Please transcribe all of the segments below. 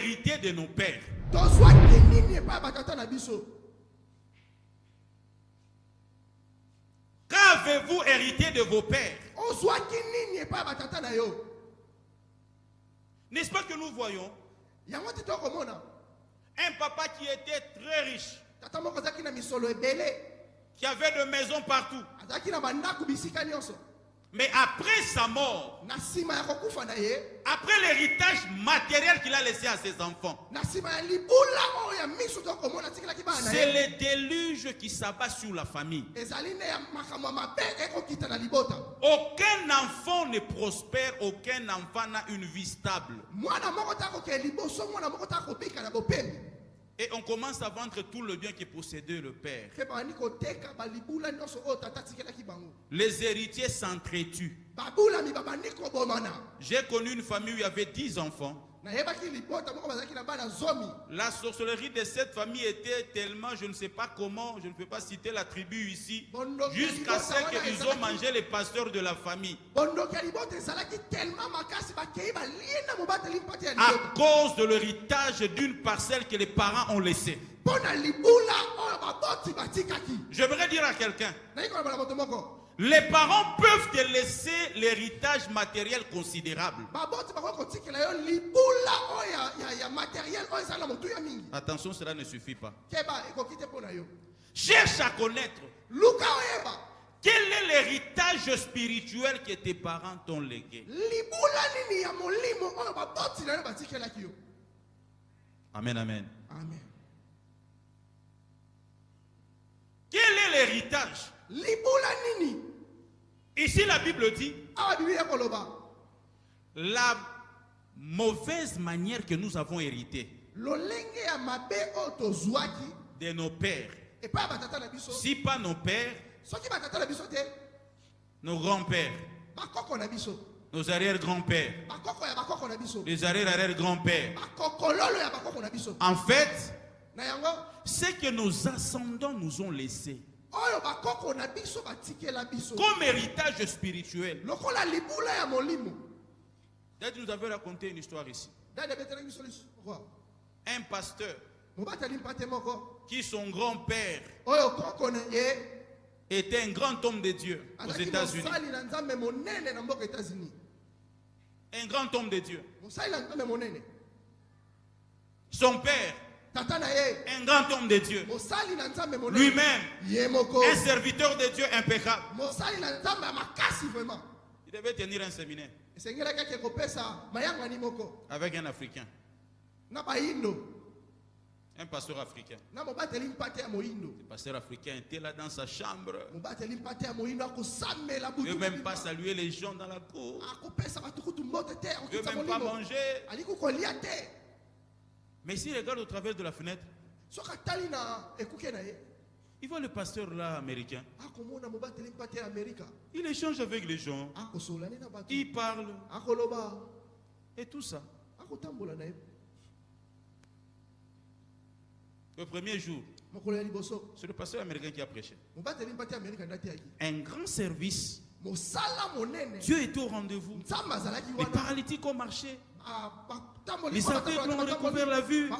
hérité de nos pères? Qu'avez-vous hérité de vos pères? N'est-ce pas que nous voyons un papa qui était très riche, qui avait de maisons partout, mais après sa mort, après l'héritage matériel qu'il a laissé à ses enfants, c'est le déluge qui s'abat sur la famille. Aucun enfant ne prospère, aucun enfant n'a une vie stable. Et on commence à vendre tout le bien qui possédait le père. Les héritiers s'entretuent. J'ai connu une famille où il y avait 10 enfants. La sorcellerie de cette famille était tellement, je ne sais pas comment, je ne peux pas citer la tribu ici, jusqu'à ce qu'ils ont mangé les pasteurs de la famille. À cause de l'héritage d'une parcelle que les parents ont laissée. J'aimerais dire à quelqu'un, les parents peuvent te laisser l'héritage matériel considérable. Attention, cela ne suffit pas. Cherche à connaître quel est l'héritage spirituel que tes parents t'ont légué. Amen, amen. Amen. Quel est l'héritage? Ici, la Bible dit la mauvaise manière que nous avons héritée de nos pères. Si pas nos pères, nos grands-pères, nos arrière-grands-pères, les arrière-arrière-grands-pères. En fait, ce que nos ascendants nous ont laissé comme héritage spirituel. D'ailleurs, nous avons raconté une histoire ici. Un pasteur qui son grand-père était un grand homme de Dieu aux États-Unis. Un grand homme de Dieu. Son père, un grand homme de Dieu. Lui-même, un serviteur de Dieu impeccable. Il devait tenir un séminaire avec un Africain. Un pasteur africain. Le pasteur africain était là dans sa chambre. Il ne veut même pas saluer les gens dans la cour. Il ne veut même pas manger. Mais s'il regarde au travers de la fenêtre, il voit le pasteur là américain. Il échange avec les gens. Il parle. Et tout ça. Le premier jour, c'est le pasteur américain qui a prêché. Un grand service. Dieu était au rendez-vous. Les paralytiques ont marché. Les aveugles ont recouvert la vue.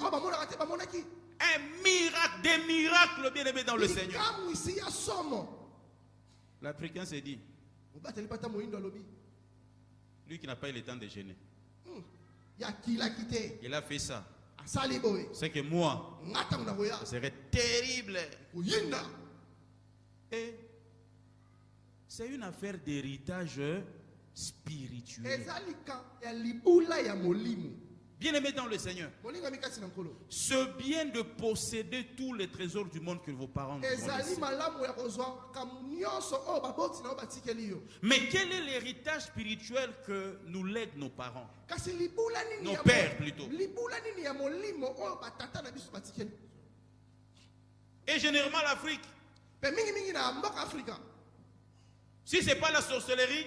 Un miracle, des miracles bien aimés dans le Seigneur. L'Africain s'est dit, lui qui n'a pas eu le temps de gêner, il a fait ça. C'est que moi, ça serait terrible. Et c'est une affaire d'héritage spirituel. Bien aimé dans le Seigneur, ce bien de posséder tous les trésors du monde que vos parents vous ont laissé. Mais quel est l'héritage spirituel que nous lèguent nos parents? Nos pères plutôt. Et généralement l'Afrique. Si ce n'est pas la sorcellerie,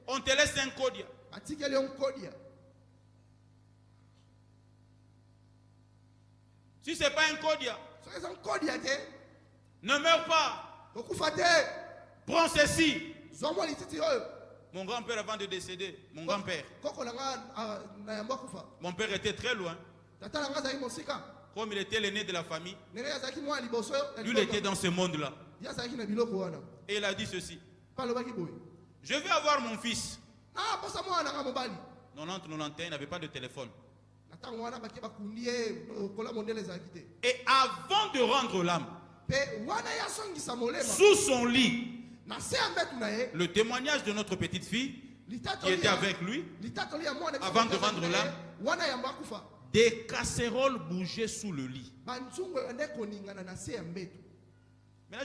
on te laisse un kodia. Si ce n'est pas un kodia, ne meurs pas. Prends ceci. Mon grand-père avant de décéder, mon grand-père. Mon père était très loin. Comme il était l'aîné de la famille, lui il était dans ce monde-là. Et il a dit ceci. Je vais avoir mon fils. 90-91, il n'avait pas de téléphone. Et avant de rendre l'âme, sous son lit, le témoignage de notre petite fille qui était avec lui, avant de rendre l'âme, des casseroles bougeaient sous le lit. Maintenant,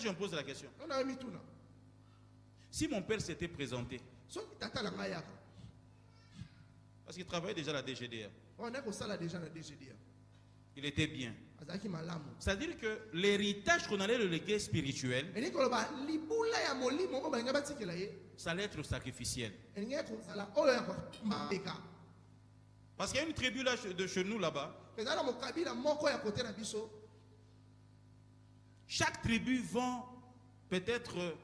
je me pose la question. Si mon père s'était présenté, parce qu'il travaillait déjà à la DGDR, il était bien. C'est-à-dire que l'héritage qu'on allait le léguer spirituel, ça allait être sacrificiel. Parce qu'il y a une tribu là de chez nous là-bas. Chaque tribu vend peut-être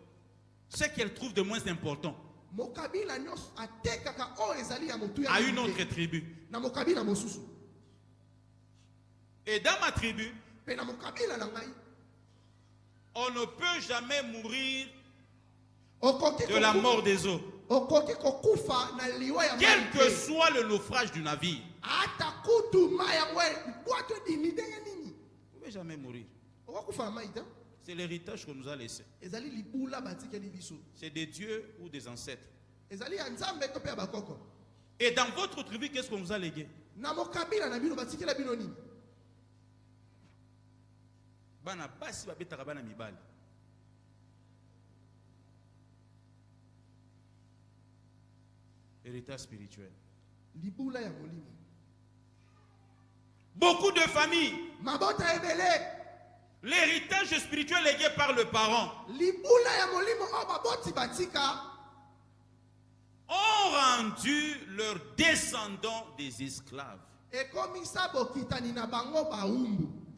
ce qu'elle trouve de moins important à une autre tribu. Et dans ma tribu, on ne peut jamais mourir de la mort des eaux. Quel que soit le naufrage du navire, vous ne pouvez jamais mourir. C'est l'héritage qu'on nous a laissé. C'est des dieux ou des ancêtres. Et dans votre tribu, qu'est-ce qu'on vous a légué? Héritage spirituel. Beaucoup de familles, l'héritage spirituel légué par le parent, ont rendu leurs descendants des esclaves.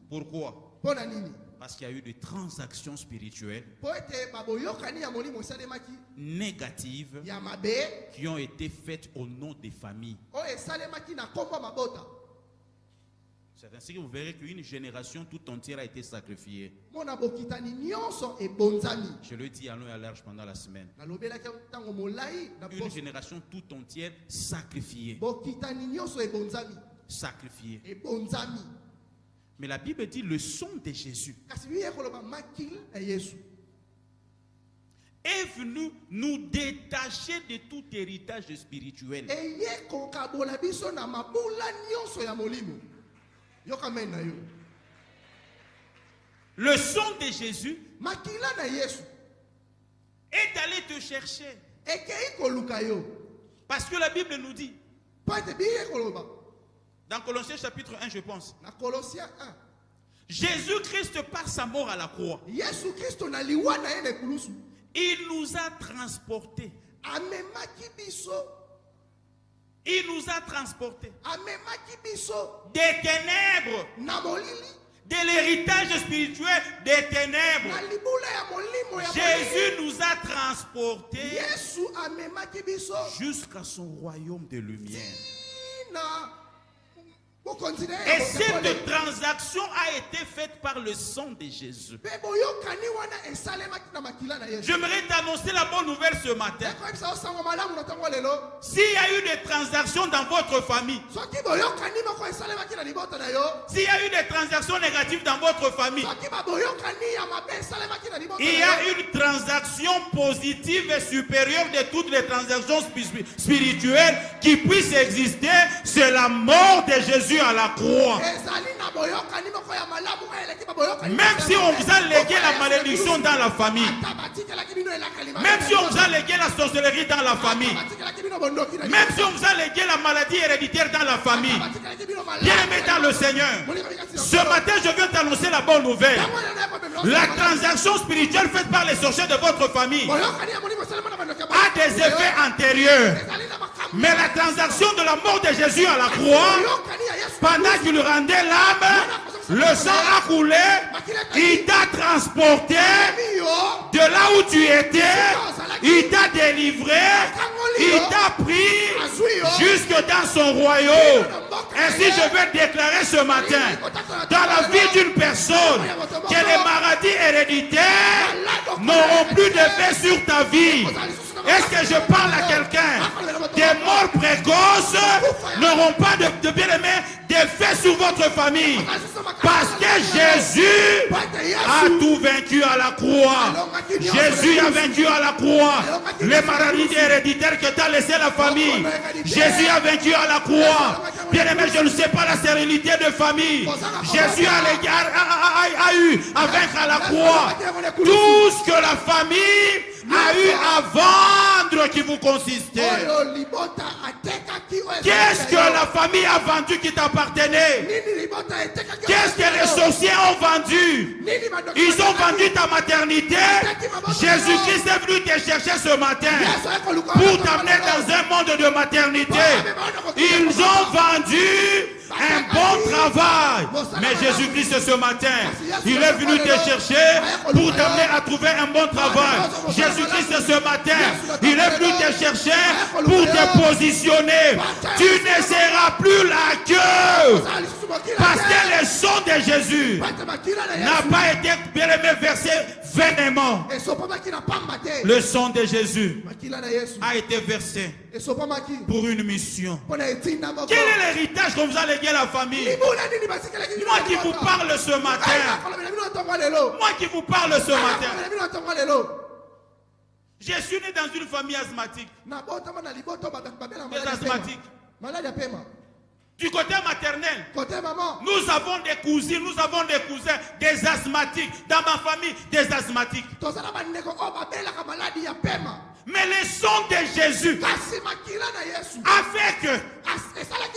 Pourquoi? Parce qu'il y a eu des transactions spirituelles négatives qui ont été faites au nom des familles. C'est ainsi que vous verrez qu'une génération tout entière a été sacrifiée. Je le dis à long et à large pendant la semaine. Une génération tout entière sacrifiée. Sacrifiée. Mais la Bible dit le sang de Jésus est venu nous détacher de tout héritage spirituel. Le sang de Jésus est allé te chercher. Parce que la Bible nous dit, dans Colossiens chapitre 1, je pense, Jésus-Christ par sa mort à la croix, il nous a transportés. Il nous a transportés des ténèbres, de l'héritage spirituel des ténèbres. Jésus nous a transportés jusqu'à son royaume de lumière. Et cette transaction a été faite par le sang de Jésus. J'aimerais t'annoncer la bonne nouvelle ce matin. S'il y a eu des transactions dans votre famille, s'il y a eu des transactions négatives dans votre famille, il y a une transaction positive et supérieure de toutes les transactions spirituelles qui puissent exister, c'est la mort de Jésus à la croix. Même si on vous a légué la malédiction dans la famille, même si on vous a légué la sorcellerie dans la famille, même si on vous a légué la maladie héréditaire dans la famille, bien-aimé dans le Seigneur, ce matin je viens t'annoncer la bonne nouvelle. La transaction spirituelle faite par les sorciers de votre famille a des effets antérieurs. Mais la transaction de la mort de Jésus à la croix, pendant qu'il rendait l'âme, le sang a coulé, il t'a transporté de là où tu étais, il t'a délivré, Il t'a pris jusque dans son royaume. Ainsi, je vais déclarer ce matin, dans la vie d'une personne, que les maladies héréditaires n'auront plus d'effet sur ta vie. Est-ce que je parle à quelqu'un? Des morts précoces n'auront pas de bien-aimé d'effet sur votre famille. Parce que Jésus a tout vaincu à la croix. Jésus a vaincu à la croix les maladies héréditaires que t'as laissé la famille. Jésus a vaincu à la croix. Bien-aimé, je ne sais pas la sérénité de famille. Jésus a eu à vaincre à la croix tout ce que la famille a eu à vendre qui vous consistait. Qu'est-ce que la famille a vendu qui t'appartenait? Qu'est-ce que les sorciers ont vendu? Ils ont vendu ta maternité. Jésus-Christ est venu te chercher ce matin pour t'amener dans un monde de maternité. Ils ont vendu un bon travail. Mais Jésus-Christ ce matin, il est venu te chercher pour t'amener à trouver un bon travail. Jésus-Christ ce matin, il est venu te chercher pour te positionner. Tu ne seras plus la queue. Parce que le sang de Jésus n'a pas été bien aimé versé vainement. Le sang de Jésus a été versé pour une mission. Quel est l'héritage qu'on vous a légué à la famille? Moi qui vous parle ce matin. Moi qui vous parle ce matin. Je suis né dans une famille asthmatique. Des asthmatiques. Du côté maternel, nous avons des cousines, nous avons des cousins, des asthmatiques. Dans ma famille, des asthmatiques. Mais le sang de Jésus a fait que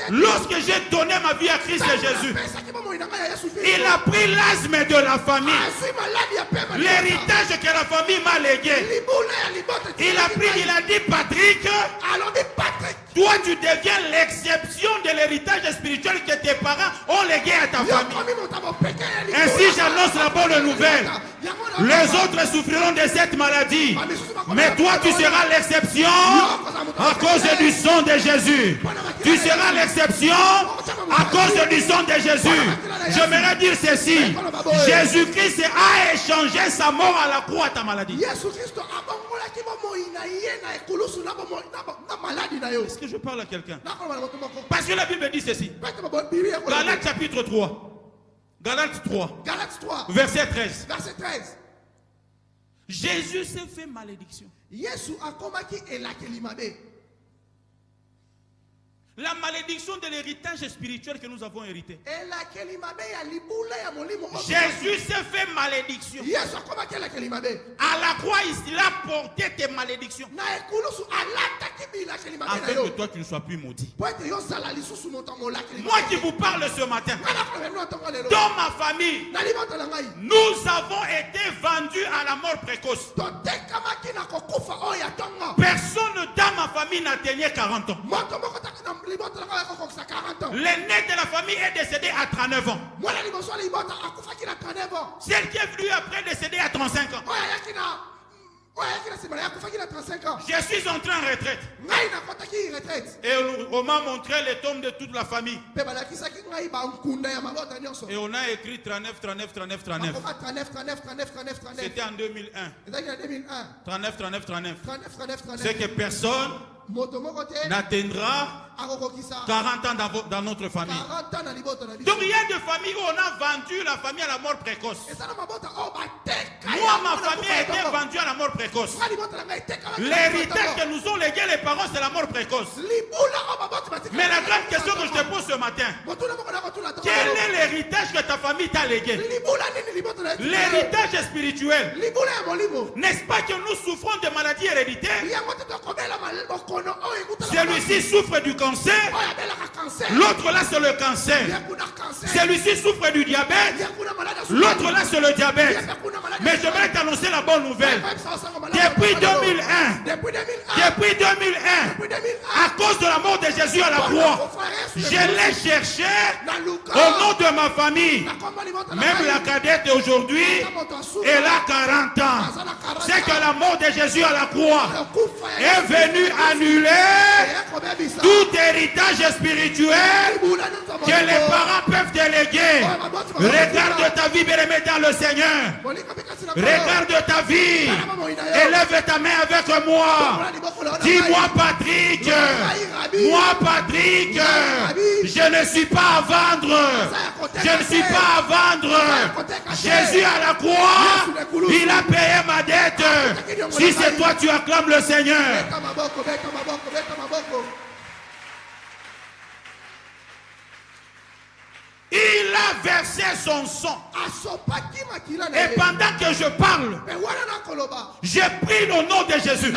lorsque j'ai donné ma vie à Christ Jésus, il a pris l'asthme de la famille, l'héritage que la famille m'a légué. Il a pris, il a dit, Patrick, toi tu deviens l'exception de l'héritage spirituel que tes parents ont légué à ta famille. Ainsi j'annonce la bonne nouvelle. Les autres souffriront de cette maladie, mais toi tu seras l'exception à cause du sang de Jésus. Tu seras l'exception à cause du sang de Jésus. J'aimerais dire ceci. Jésus-Christ a échangé sa mort à la croix à ta maladie. Est-ce que je parle à quelqu'un? Parce que la Bible dit ceci. Galates chapitre 3. Galates 3. Verset 13. Jésus s'est fait malédiction. La malédiction de l'héritage spirituel que nous avons hérité. Jésus s'est fait malédiction. À la croix, il a porté tes malédictions. Afin que toi tu ne sois plus maudit. Moi qui vous parle ce matin, dans ma famille, nous avons été vendus à la mort précoce. Personne dans ma famille n'atteignait 40 ans. L'aîné de la famille est décédé à 39 ans. Celle qui est venue après est décédée à 35 ans. Je suis entré en retraite. Et on m'a montré les tombes de toute la famille. Et on a écrit 39, 39, 39, 39. C'était en 2001. 39, 39, 39. C'est que personne n'atteindra 40 ans dans notre famille. Donc il y a des familles où on a vendu la famille à la mort précoce. Moi, ma famille a été vendue à la mort précoce. L'héritage que nous ont légué les parents, c'est la mort précoce. Mais la grande question que je te pose ce matin, quel est l'héritage que ta famille t'a légué? L'héritage spirituel. N'est-ce pas que nous souffrons de maladies héréditaires? Celui-ci souffre du cancer. L'autre là c'est le cancer. Celui-ci souffre du diabète. L'autre là c'est le diabète. Mais je vais t'annoncer la bonne nouvelle. Depuis 2001, à cause de la mort de Jésus à à la croix. Je l'ai cherché au nom de ma famille. Même la cadette aujourd'hui, elle a 40 ans. C'est que la mort de Jésus à la croix est venue annuler tout héritage spirituel que les parents peuvent déléguer. Regarde ta vie, bien-aimé dans le Seigneur. Regarde ta vie. Élève ta main avec moi. Dis-moi, Patrick. Moi, Patrick, je ne suis pas à vendre. Je ne suis pas à vendre. Jésus à la croix, il a payé ma dette. Si c'est toi, tu acclames le Seigneur. Il a versé son sang. Et pendant que je parle, j'ai pris le nom de Jésus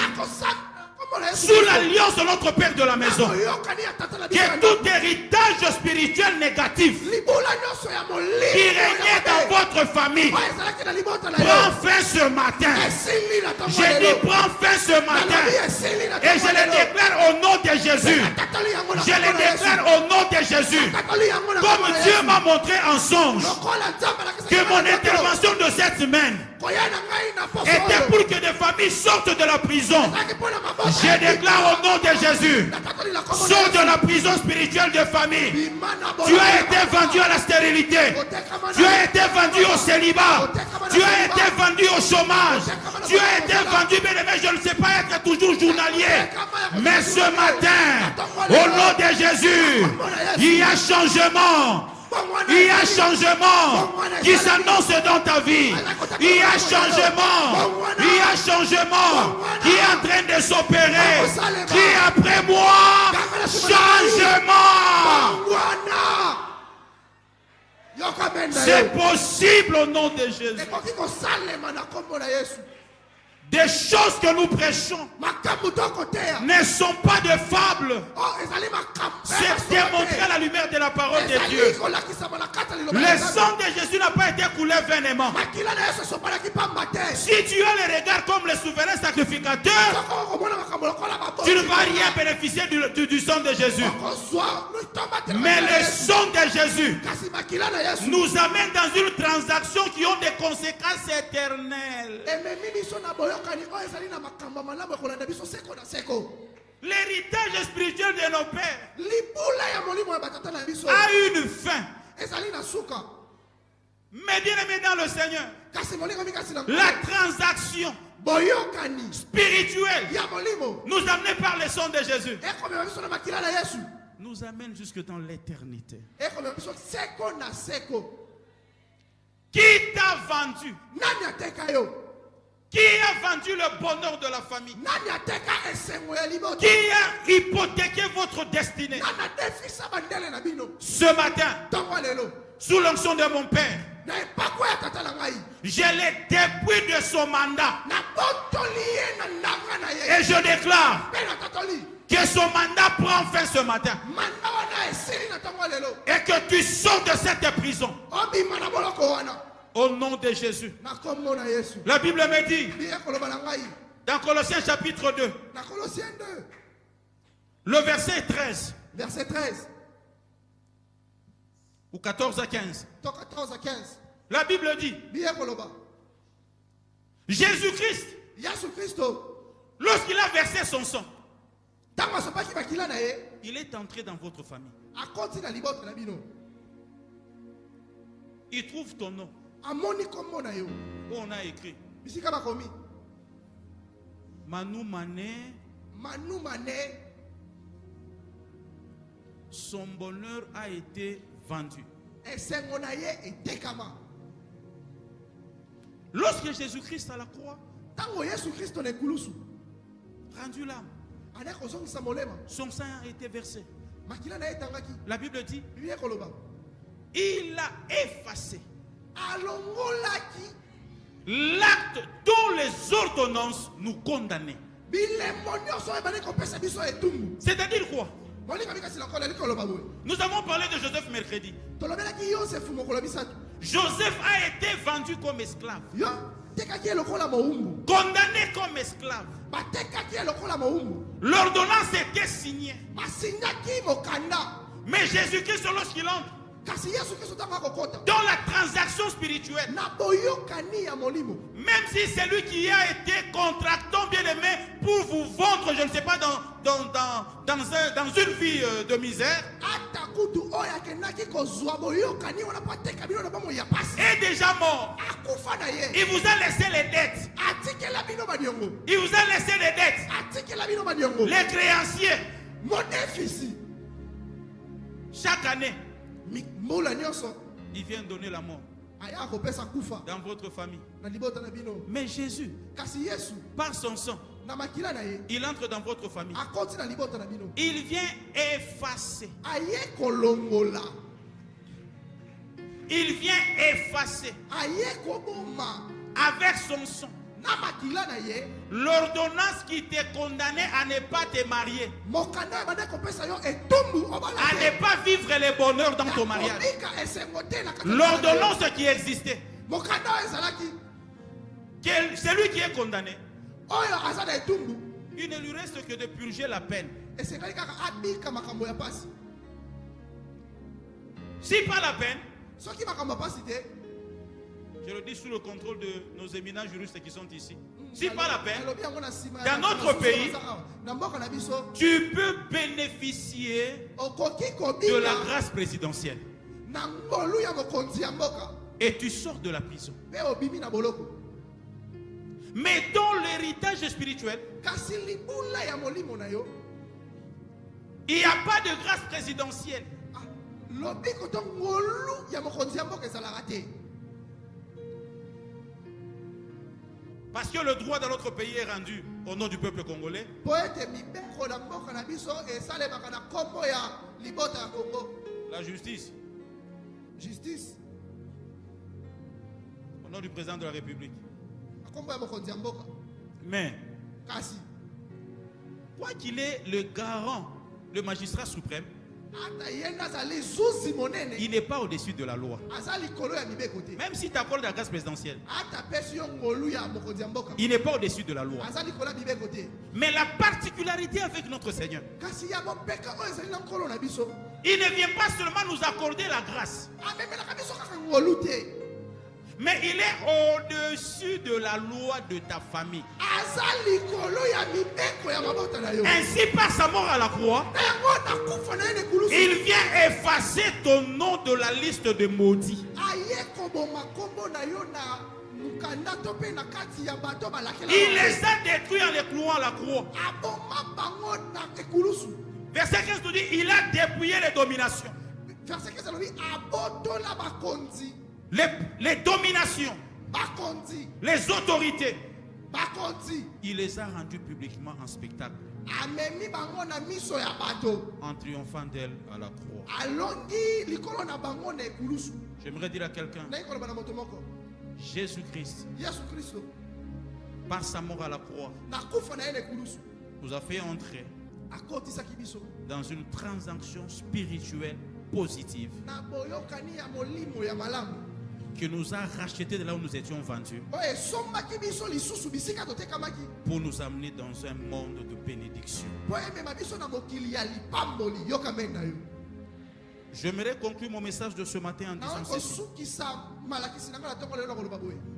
sous l'alliance de notre Père de la maison, que tout héritage spirituel négatif qui régnait dans votre famille prend fin ce matin. J'ai dit prend fin ce matin. Et je le déclare au nom de Jésus. Je le déclare au nom de Jésus. Comme Dieu m'a montré en songe que mon intervention de cette semaine était pour que des familles sortent de la prison. Je déclare au nom de Jésus, sors de la prison spirituelle de famille. Tu as été vendu à la stérilité. Tu as été vendu au célibat. Tu as été vendu au chômage. Tu as été vendu, bien-aimé, je ne sais pas être toujours journalier. Mais ce matin, au nom de Jésus, il y a changement. Il y a changement qui s'annonce dans ta vie. Il y a changement. Il y a changement qui est en train de s'opérer. Qui après moi, changement. C'est possible au nom de Jésus. Des choses que nous prêchons ne sont pas de fables. C'est démontré à la lumière de la parole de Dieu. Le sang de Jésus n'a pas été coulé vainement. Si tu as le regard comme le souverain sacrificateur, tu ne vas rien bénéficier du sang de Jésus. Mais le sang de Jésus nous amène dans une transaction qui a des conséquences éternelles. L'héritage spirituel de nos pères a une fin. Mais bien aimé dans le Seigneur, la transaction spirituelle nous amène par le sang de Jésus nous amène jusque dans l'éternité. Qui t'a vendu? Qui a vendu le bonheur de la famille? Qui a hypothéqué votre destinée? Ce matin, sous l'onction de mon Père, je l'ai dépouillé de son mandat. Et je déclare que son mandat prend fin ce matin. Et que tu sors de cette prison. Au nom de Jésus. La Bible me dit dans Colossiens chapitre 2, le verset 13. Verset 13. Ou 14 à 15. 14 à 15. La Bible dit Jésus-Christ, lorsqu'il a versé son sang, il est entré dans votre famille. Il trouve ton nom. On a écrit Manu Mané, son bonheur a été vendu. Lorsque Jésus-Christ à la croix rendu l'âme, son sang a été versé. La Bible dit il a effacé l'acte dont les ordonnances nous condamnaient. C'est-à-dire quoi? Nous avons parlé de Joseph mercredi. Joseph a été vendu comme esclave. Condamné comme esclave. L'ordonnance était signée. Mais Jésus-Christ, lorsqu'il entre dans la transaction spirituelle, même si c'est lui qui a été contractant bien aimé pour vous vendre, je ne sais pas, dans une vie de misère, est déjà mort. Il vous a laissé les dettes. Il vous a laissé les dettes. Les créanciers. Chaque année, il vient donner la mort dans votre famille. Mais Jésus, par son sang, il entre dans votre famille. Il vient effacer. Il vient effacer avec son sang l'ordonnance qui t'est condamnée à ne pas te marier, à ne pas vivre les bonheurs dans ton mariage. L'ordonnance qui existait, c'est lui qui est condamné. Il ne lui reste que de purger la peine. Si pas la peine, je le dis sous le contrôle de nos éminents juristes qui sont ici. Si pas la peine, dans notre pays, tu peux bénéficier de la grâce présidentielle. Et tu sors de la prison. Mais dans l'héritage spirituel, il n'y a pas de grâce présidentielle. Parce que le droit dans notre pays est rendu au nom du peuple congolais. La justice. Au nom du président de la République. Mais, quoi qu'il est le garant, le magistrat suprême, il n'est pas au-dessus de la loi. Même si tu accordes la grâce présidentielle, il n'est pas au-dessus de la loi. Mais la particularité avec notre Seigneur, il ne vient pas seulement nous accorder la grâce, mais il est au-dessus de la loi de ta famille. Ainsi, par sa mort à la croix, il vient effacer ton nom de la liste de maudits. Il les a détruits en les clouant à la croix. Verset 15 nous dit, il a dépouillé les dominations. Les dominations, les autorités, il les a rendues publiquement en spectacle, en triomphant d'elle à la croix. J'aimerais dire à quelqu'un, Jésus-Christ, par sa mort à la croix, nous a fait entrer dans une transaction spirituelle positive qui nous a rachetés de là où nous étions vendus pour nous amener dans un monde de bénédiction. J'aimerais conclure mon message de ce matin en disant ceci.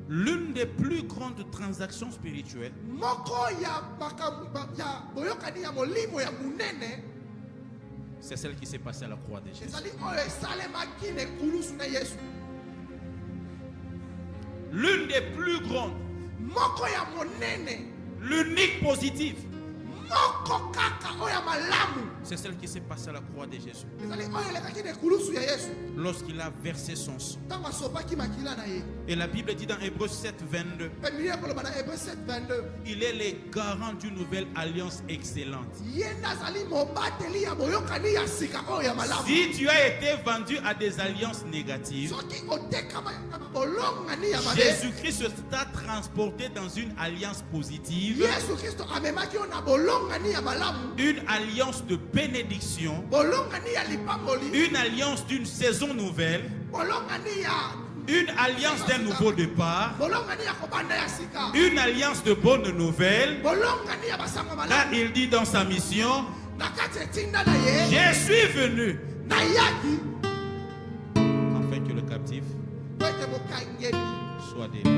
L'une des plus grandes transactions spirituelles, c'est celle qui s'est passée à la croix de Jésus. L'une des plus grandes, l'unique positive, c'est celle qui s'est passée à la croix de Jésus. Lorsqu'il a versé son sang. Et la Bible dit dans Hébreux 7, 22, il est le garant d'une nouvelle alliance excellente. Si tu as été vendu à des alliances négatives, Jésus-Christ t'a transporté dans une alliance positive, une alliance de bénédiction, une alliance d'une saison nouvelle, une alliance d'un nouveau départ, une alliance de bonnes nouvelles. Là, il dit dans sa mission, je suis venu afin que le captif soit délivré.